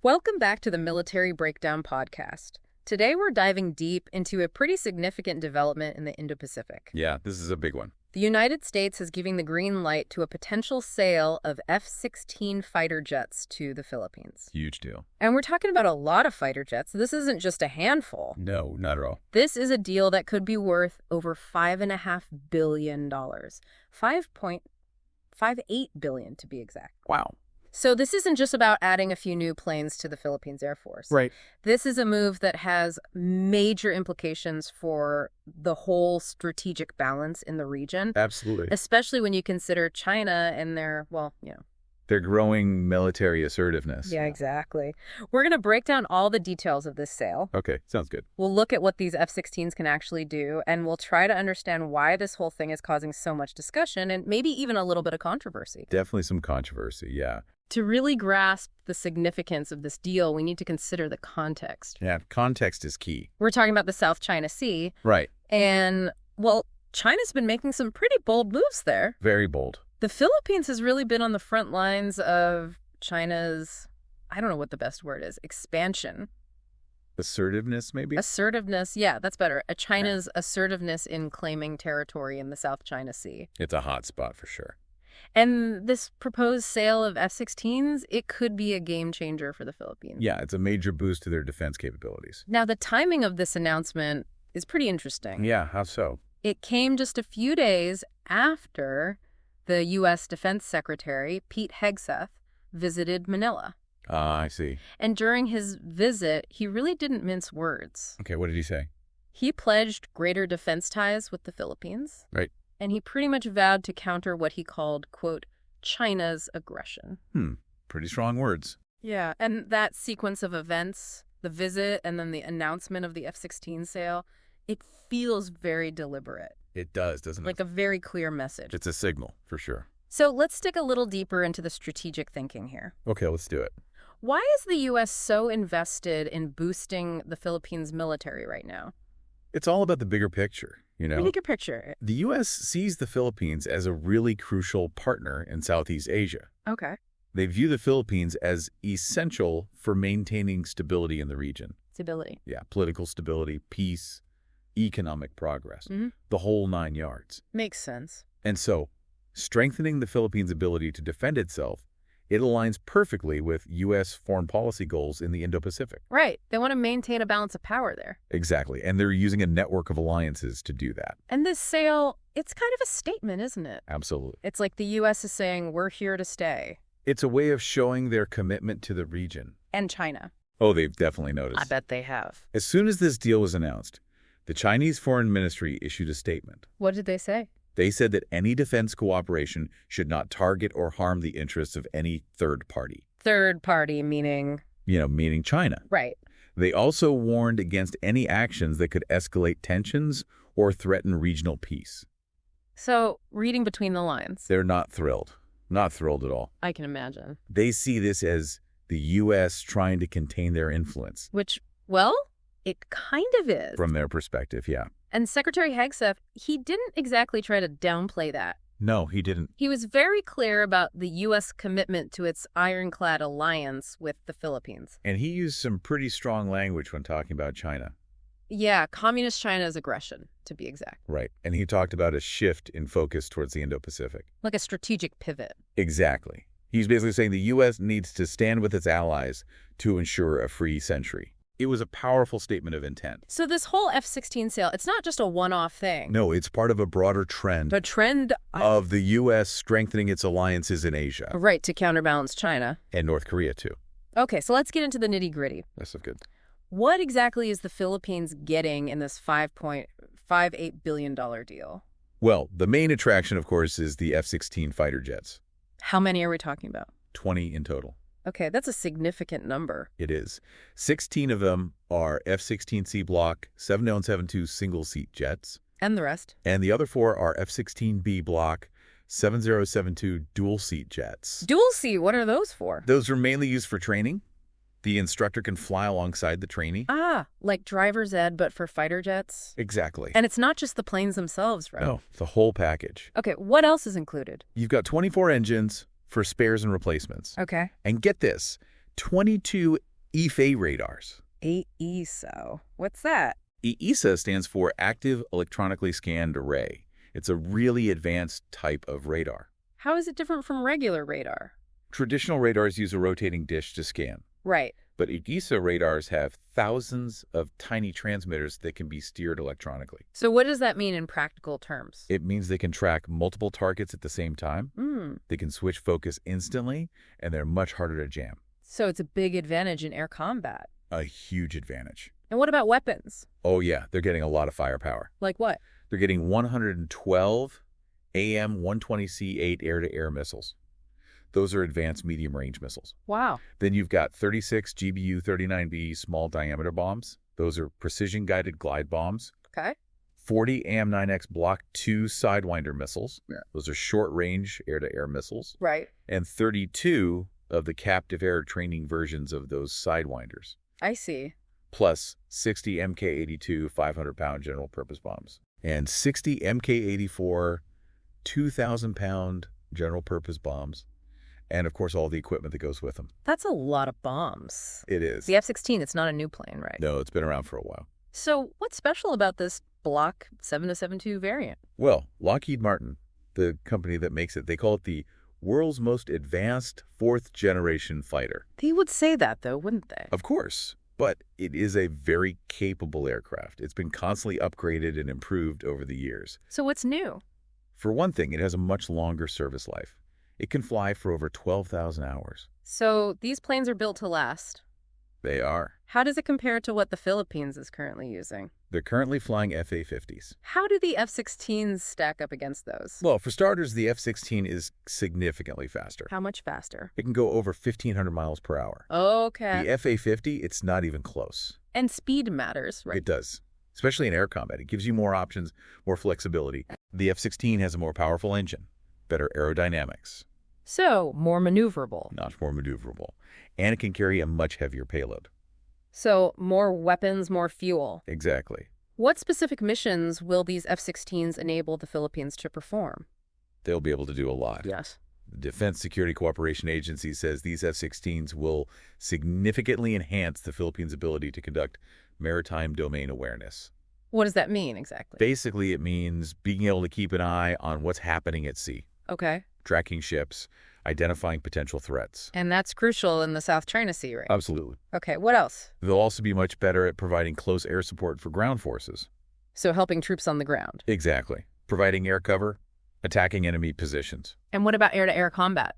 Welcome back to the Military Breakdown Podcast. Today we're diving deep into a pretty significant development in the Indo-Pacific. Yeah, this is a big one. The United States is giving the green light to a potential sale of F-16 fighter jets to the Philippines. Huge deal. And we're talking about a lot of fighter jets. This isn't just a handful. No, not at all. This is a deal that could be worth over $5.5 billion. $5.58 billion to be exact. Wow. So this isn't just about adding a few new planes to the Philippines Air Force. Right. This is a move that has major implications for the whole strategic balance in the region. Absolutely. Especially when you consider China and their, Their growing military assertiveness. Yeah, exactly. We're going to break down all the details of this sale. Okay, sounds good. We'll look at what these F-16s can actually do, and we'll try to understand why this whole thing is causing so much discussion and maybe even a little bit of controversy. Definitely some controversy, yeah. To really grasp the significance of this deal, we need to consider the context. Yeah, context is key. We're talking about the South China Sea. Right. And, China's been making some pretty bold moves there. Very bold. The Philippines has really been on the front lines of China's, I don't know what the best word is, expansion. Assertiveness, maybe? Assertiveness, yeah, that's better. China's assertiveness in claiming territory in the South China Sea. It's a hot spot for sure. And this proposed sale of F-16s, it could be a game changer for the Philippines. Yeah, it's a major boost to their defense capabilities. Now, the timing of this announcement is pretty interesting. Yeah, how so? It came just a few days after the U.S. Defense Secretary, Pete Hegseth, visited Manila. I see. And during his visit, he really didn't mince words. Okay, what did he say? He pledged greater defense ties with the Philippines. Right. And he pretty much vowed to counter what he called, quote, China's aggression. Pretty strong words. Yeah, and that sequence of events, the visit and then the announcement of the F-16 sale, it feels very deliberate. It does, doesn't it? Like a very clear message. It's a signal, for sure. So let's dig a little deeper into the strategic thinking here. Okay, let's do it. Why is the U.S. so invested in boosting the Philippines military right now? It's all about the bigger picture, you know? Bigger picture. The U.S. sees the Philippines as a really crucial partner in Southeast Asia. Okay. They view the Philippines as essential for maintaining stability in the region. Stability. Yeah, political stability, peace, economic progress, Mm-hmm. the whole 9 yards. Makes sense. And so, strengthening the Philippines' ability to defend itself, it aligns perfectly with U.S. foreign policy goals in the Indo-Pacific. Right. They want to maintain a balance of power there. Exactly, and they're using a network of alliances to do that. And this sale, it's kind of a statement, isn't it? Absolutely. It's like the U.S. is saying, we're here to stay. It's a way of showing their commitment to the region. And China. Oh, they've definitely noticed. I bet they have. As soon as this deal was announced, the Chinese Foreign Ministry issued a statement. What did they say? They said that any defense cooperation should not target or harm the interests of any third party. Third party, meaning? Meaning China. Right. They also warned against any actions that could escalate tensions or threaten regional peace. So, reading between the lines. They're not thrilled. Not thrilled at all. I can imagine. They see this as the U.S. trying to contain their influence. Which, it kind of is. From their perspective, yeah. And Secretary Hegseth, he didn't exactly try to downplay that. No, he didn't. He was very clear about the U.S. commitment to its ironclad alliance with the Philippines. And he used some pretty strong language when talking about China. Yeah, communist China's aggression, to be exact. Right. And he talked about a shift in focus towards the Indo-Pacific. Like a strategic pivot. Exactly. He's basically saying the U.S. needs to stand with its allies to ensure a free century. It was a powerful statement of intent. So this whole F-16 sale, it's not just a one-off thing. No, it's part of a broader trend. The trend of the U.S. strengthening its alliances in Asia. Right, to counterbalance China. And North Korea, too. Okay, so let's get into the nitty-gritty. That's so good. What exactly is the Philippines getting in this $5.58 billion deal? Well, the main attraction, of course, is the F-16 fighter jets. How many are we talking about? 20 in total. Okay, that's a significant number. It is. 16 of them are F-16C Block 7072 single-seat jets. And the rest? And the other 4 are F-16B Block 7072 dual-seat jets. Dual-seat? What are those for? Those are mainly used for training. The instructor can fly alongside the trainee. Ah, like driver's ed, but for fighter jets? Exactly. And it's not just the planes themselves, right? No, the whole package. Okay, what else is included? You've got 24 engines for spares and replacements. Okay. And get this, 22 EFA radars. AESO. What's that? ESA stands for Active Electronically Scanned Array. It's a really advanced type of radar. How is it different from regular radar? Traditional radars use a rotating dish to scan, Right. but ESA radars have thousands of tiny transmitters that can be steered electronically. So what does that mean in practical terms? It means they can track multiple targets at the same time, Hmm. they can switch focus instantly, and they're much harder to jam. So it's a big advantage in air combat. A huge advantage. And what about weapons? Oh yeah, they're getting a lot of firepower. Like what? They're getting 112 AM-120C8 air-to-air missiles. Those are advanced medium-range missiles. Wow. Then you've got 36 GBU-39B small-diameter bombs. Those are precision-guided glide bombs. Okay. 40 AM-9X Block 2 Sidewinder missiles. Yeah. Those are short-range air-to-air missiles. Right. And 32 of the captive air training versions of those Sidewinders, I see. plus 60 MK-82 500-pound general-purpose bombs, and 60 MK-84 2,000-pound general-purpose bombs, and, of course, all the equipment that goes with them. That's a lot of bombs. It is. The F-16, it's not a new plane, right? No, it's been around for a while. So what's special about this Block 7-72 variant? Well, Lockheed Martin, the company that makes it, they call it the world's most advanced fourth-generation fighter. They would say that, though, wouldn't they? Of course, but it is a very capable aircraft. It's been constantly upgraded and improved over the years. So what's new? For one thing, it has a much longer service life. It can fly for over 12,000 hours. So these planes are built to last. They are. How does it compare to what the Philippines is currently using? They're currently flying FA-50s. How do the F-16s stack up against those? Well, for starters, the F-16 is significantly faster. How much faster? It can go over 1,500 miles per hour. Okay. The FA-50, it's not even close. And speed matters, right? It does, especially in air combat. It gives you more options, more flexibility. The F-16 has a more powerful engine, better aerodynamics, So, more maneuverable. much more maneuverable, and it can carry a much heavier payload. So, more weapons, more fuel. Exactly. What specific missions will these F-16s enable the Philippines to perform? They'll be able to do a lot. Yes. The Defense Security Cooperation Agency says these F-16s will significantly enhance the Philippines' ability to conduct maritime domain awareness. What does that mean exactly? Basically, it means being able to keep an eye on what's happening at sea, Okay. tracking ships, identifying potential threats. And that's crucial in the South China Sea, right? Absolutely. Okay, what else? They'll also be much better at providing close air support for ground forces. So helping troops on the ground. Exactly. Providing air cover, attacking enemy positions. And what about air-to-air combat?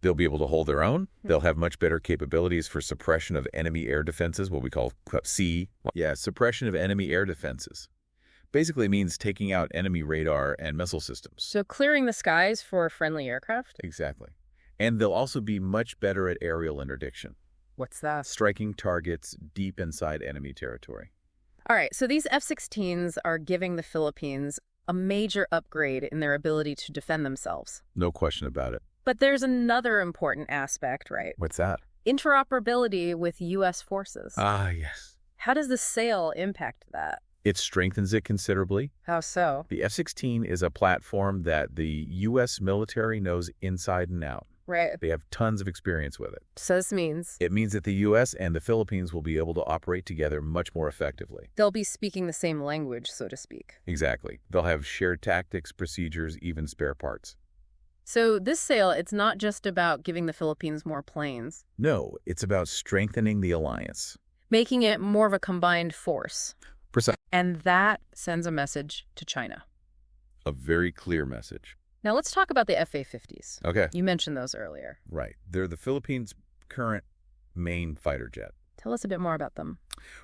They'll be able to hold their own. They'll have much better capabilities for suppression of enemy air defenses, what we call C. Yeah, suppression of enemy air defenses. Basically means taking out enemy radar and missile systems. So clearing the skies for friendly aircraft? Exactly. And they'll also be much better at aerial interdiction, What's that? striking targets deep inside enemy territory. All right, so these F-16s are giving the Philippines a major upgrade in their ability to defend themselves. No question about it. But there's another important aspect, right? What's that? Interoperability with U.S. forces. Ah, yes. How does the sale impact that? It strengthens it considerably. How so? The F-16 is a platform that the U.S. military knows inside and out. Right. They have tons of experience with it. So this means It means that the U.S. and the Philippines will be able to operate together much more effectively. they'll be speaking the same language, so to speak. Exactly. They'll have shared tactics, procedures, even spare parts. So this sale, it's not just about giving the Philippines more planes, No, it's about strengthening the alliance. making it more of a combined force. Precise. And that sends a message to China. A very clear message. Now let's talk about the FA-50s. Okay. You mentioned those earlier. Right. They're the Philippines' current main fighter jet. Tell us a bit more about them.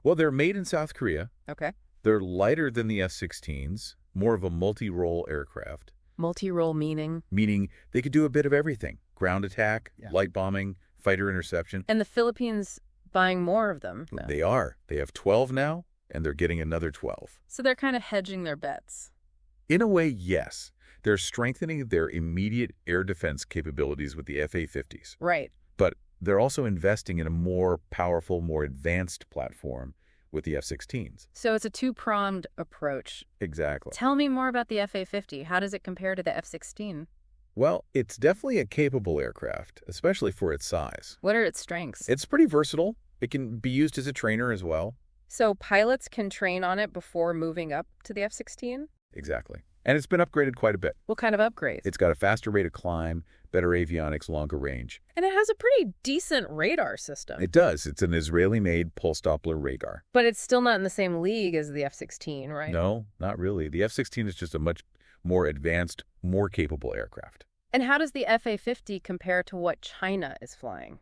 Well, they're made in South Korea. Okay. They're lighter than the F-16s, more of a multi-role aircraft, Multi-role meaning. meaning they could do a bit of everything. Ground attack, Yeah. light bombing, fighter interception. And the Philippines buying more of them. They are. They have 12 now, and they're getting another 12. So they're kind of hedging their bets. In a way, yes. They're strengthening their immediate air defense capabilities with the FA-50s. Right. But they're also investing in a more powerful, more advanced platform with the F-16s. So it's a two-pronged approach. Exactly. Tell me more about the FA-50. How does it compare to the F-16? Well, it's definitely a capable aircraft, especially for its size. What are its strengths? It's pretty versatile. It can be used as a trainer as well. So pilots can train on it before moving up to the F-16? Exactly. And it's been upgraded quite a bit. What kind of upgrades? It's got a faster rate of climb, better avionics, longer range. And it has a pretty decent radar system. It does. It's an Israeli-made pulse Doppler radar. But it's still not in the same league as the F-16, right? No, not really. The F-16 is just a much more advanced, more capable aircraft. And how does the F-A-50 compare to what China is flying?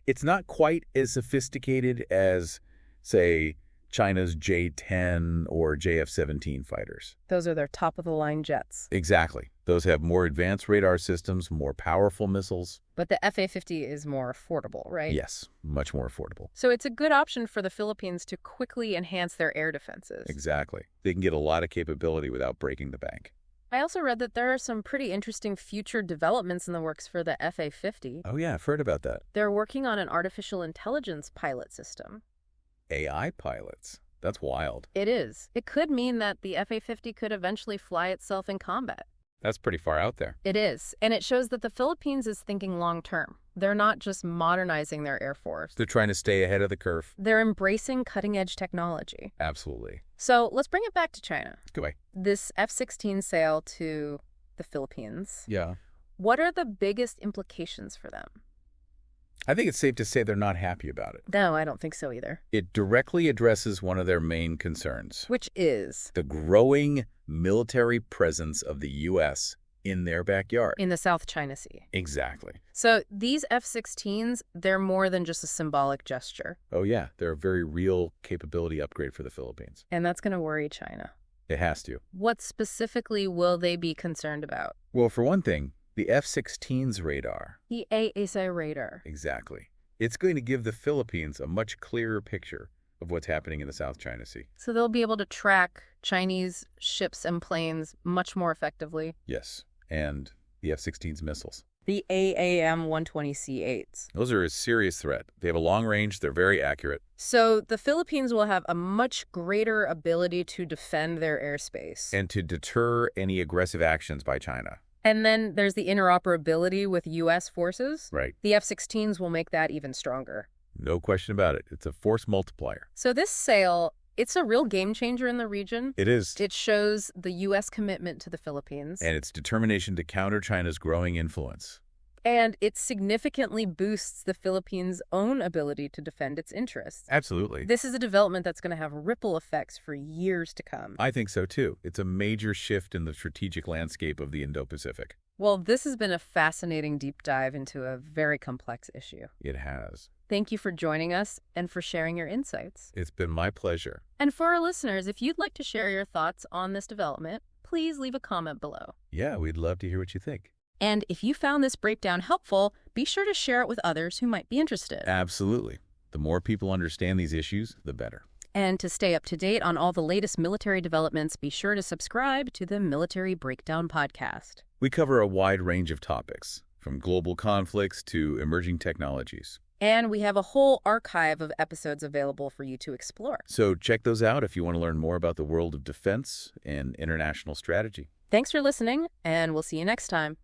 It's not quite as sophisticated as, say, China's J-10 or JF-17 fighters. Those are their top-of-the-line jets. Exactly. Those have more advanced radar systems, more powerful missiles. But the F-A-50 is more affordable, right? Yes, much more affordable. So it's a good option for the Philippines to quickly enhance their air defenses. Exactly. They can get a lot of capability without breaking the bank. I also read that there are some pretty interesting future developments in the works for the F-A-50. Oh yeah, I've heard about that. They're working on an artificial intelligence pilot system. AI pilots. That's wild. It is. It could mean that the F-A-50 could eventually fly itself in combat. That's pretty far out there. It is. And it shows that the Philippines is thinking long-term. They're not just modernizing their air force. They're trying to stay ahead of the curve. They're embracing cutting-edge technology. Absolutely. So let's bring it back to China. Go away. This F-16 sale to the Philippines. Yeah. What are the biggest implications for them? I think it's safe to say they're not happy about it. No, I don't think so either. It directly addresses one of their main concerns. Which is? The growing military presence of the U.S. in their backyard. In the South China Sea. Exactly. So these F-16s, they're more than just a symbolic gesture. Oh yeah, they're a very real capability upgrade for the Philippines. And that's going to worry China. It has to. What specifically will they be concerned about? Well, for one thing, the F-16's radar. The AESA radar. Exactly. It's going to give the Philippines a much clearer picture of what's happening in the South China Sea. So they'll be able to track Chinese ships and planes much more effectively. Yes, and the F-16's missiles. The AAM-120C8s. Those are a serious threat. They have a long range, they're very accurate. So the Philippines will have a much greater ability to defend their airspace. And to deter any aggressive actions by China. And then there's the interoperability with U.S. forces. Right. The F-16s will make that even stronger. No question about it. It's a force multiplier. So this sale, it's a real game changer in the region. It is. It shows the U.S. commitment to the Philippines. And its determination to counter China's growing influence. And it significantly boosts the Philippines' own ability to defend its interests. Absolutely. This is a development that's going to have ripple effects for years to come. I think so, too. It's a major shift in the strategic landscape of the Indo-Pacific. Well, this has been a fascinating deep dive into a very complex issue. It has. Thank you for joining us and for sharing your insights. It's been my pleasure. And for our listeners, if you'd like to share your thoughts on this development, please leave a comment below. Yeah, we'd love to hear what you think. And if you found this breakdown helpful, be sure to share it with others who might be interested. Absolutely. The more people understand these issues, the better. And to stay up to date on all the latest military developments, be sure to subscribe to the Military Breakdown Podcast. We cover a wide range of topics, from global conflicts to emerging technologies. And we have a whole archive of episodes available for you to explore. So check those out if you want to learn more about the world of defense and international strategy. Thanks for listening, and we'll see you next time.